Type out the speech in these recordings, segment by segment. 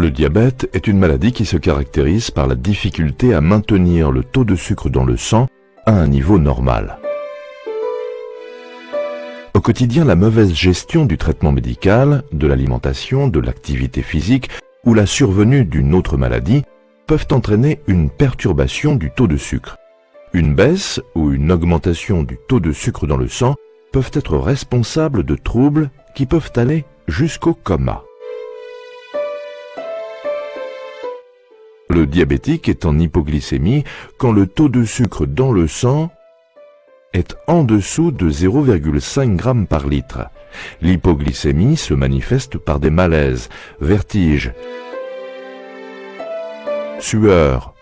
Le diabète est une maladie qui se caractérise par la difficulté à maintenir le taux de sucre dans le sang à un niveau normal. Au quotidien, la mauvaise gestion du traitement médical, de l'alimentation, de l'activité physique ou la survenue d'une autre maladie peuvent entraîner une perturbation du taux de sucre. Une baisse ou une augmentation du taux de sucre dans le sang peuvent être responsables de troubles qui peuvent aller jusqu'au coma. Le diabétique est en hypoglycémie quand le taux de sucre dans le sang est en dessous de 0,5 g par litre. L'hypoglycémie se manifeste par des malaises, vertiges, sueur,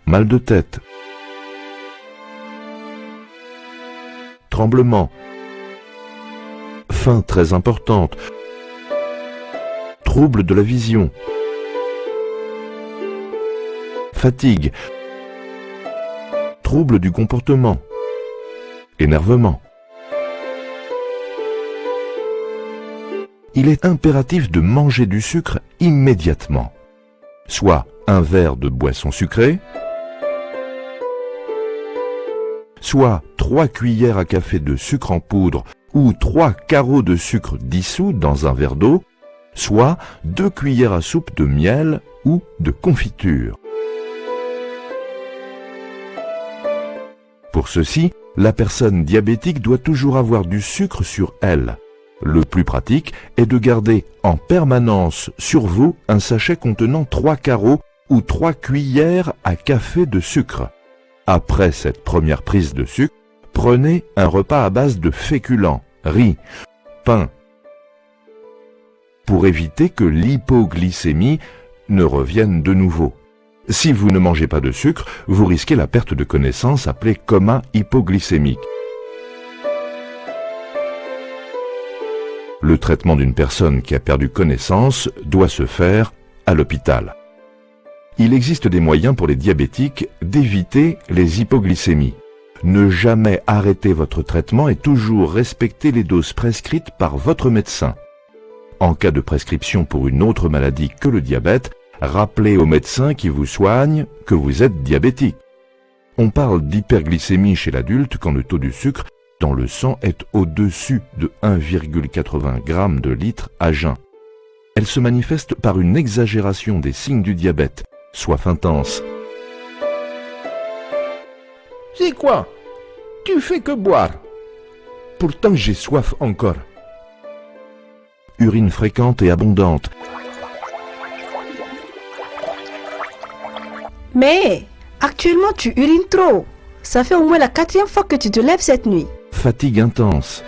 mal de tête, tremblements, faim très importante, troubles de la vision, fatigue, troubles du comportement, énervement. Il est impératif de manger du sucre immédiatement, soit un verre de boisson sucrée, soit 3 cuillères à café de sucre en poudre ou 3 carreaux de sucre dissous dans un verre d'eau, soit 2 cuillères à soupe de miel ou de confiture. Pour ceci, la personne diabétique doit toujours avoir du sucre sur elle. Le plus pratique est de garder en permanence sur vous un sachet contenant 3 carreaux ou 3 cuillères à café de sucre. Après cette première prise de sucre, prenez un repas à base de féculents, riz, pain, pour éviter que l'hypoglycémie ne revienne de nouveau. Si vous ne mangez pas de sucre, vous risquez la perte de connaissance appelée coma hypoglycémique. Le traitement d'une personne qui a perdu connaissance doit se faire à l'hôpital. Il existe des moyens pour les diabétiques d'éviter les hypoglycémies. Ne jamais arrêter votre traitement et toujours respecter les doses prescrites par votre médecin. En cas de prescription pour une autre maladie que le diabète, rappelez au médecin qui vous soigne que vous êtes diabétique. On parle d'hyperglycémie chez l'adulte quand le taux du sucre dans le sang est au-dessus de 1,80 g de litre à jeun. Elle se manifeste par une exagération des signes du diabète, soif intense. C'est quoi? Tu fais que boire. Pourtant j'ai soif encore. Urine fréquente et abondante. Mais actuellement tu urines trop. Ça fait au moins la 4e fois que tu te lèves cette nuit. Fatigue intense.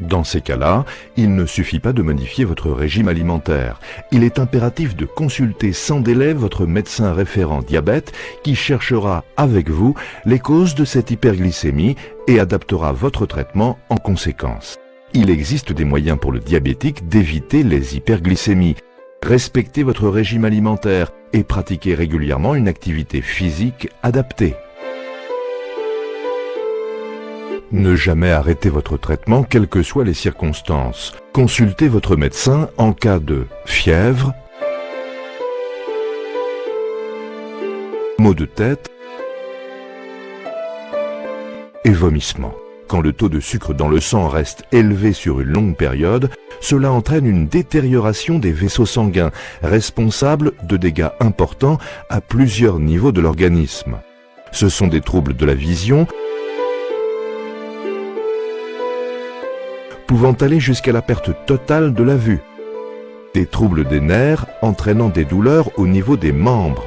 Dans ces cas-là, il ne suffit pas de modifier votre régime alimentaire. Il est impératif de consulter sans délai votre médecin référent diabète qui cherchera avec vous les causes de cette hyperglycémie et adaptera votre traitement en conséquence. Il existe des moyens pour le diabétique d'éviter les hyperglycémies. Respectez votre régime alimentaire et pratiquez régulièrement une activité physique adaptée. Ne jamais arrêter votre traitement, quelles que soient les circonstances. Consultez votre médecin en cas de fièvre, maux de tête et vomissements. Quand le taux de sucre dans le sang reste élevé sur une longue période, cela entraîne une détérioration des vaisseaux sanguins, responsable de dégâts importants à plusieurs niveaux de l'organisme. Ce sont des troubles de la vision, pouvant aller jusqu'à la perte totale de la vue, des troubles des nerfs entraînant des douleurs au niveau des membres,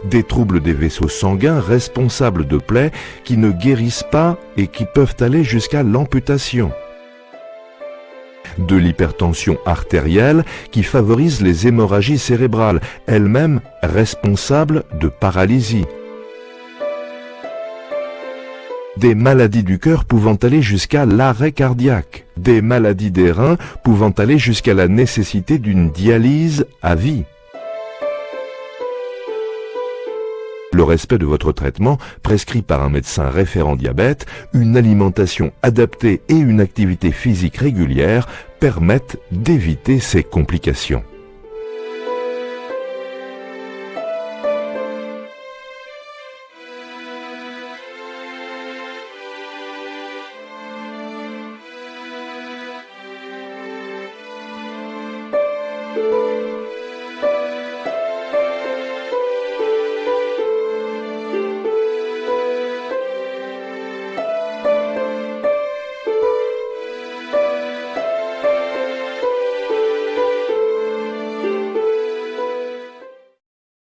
des troubles des vaisseaux sanguins responsables de plaies qui ne guérissent pas et qui peuvent aller jusqu'à l'amputation, de l'hypertension artérielle qui favorise les hémorragies cérébrales, elles-mêmes responsables de paralysie, des maladies du cœur pouvant aller jusqu'à l'arrêt cardiaque, des maladies des reins pouvant aller jusqu'à la nécessité d'une dialyse à vie. Le respect de votre traitement, prescrit par un médecin référent diabète, une alimentation adaptée et une activité physique régulière permettent d'éviter ces complications.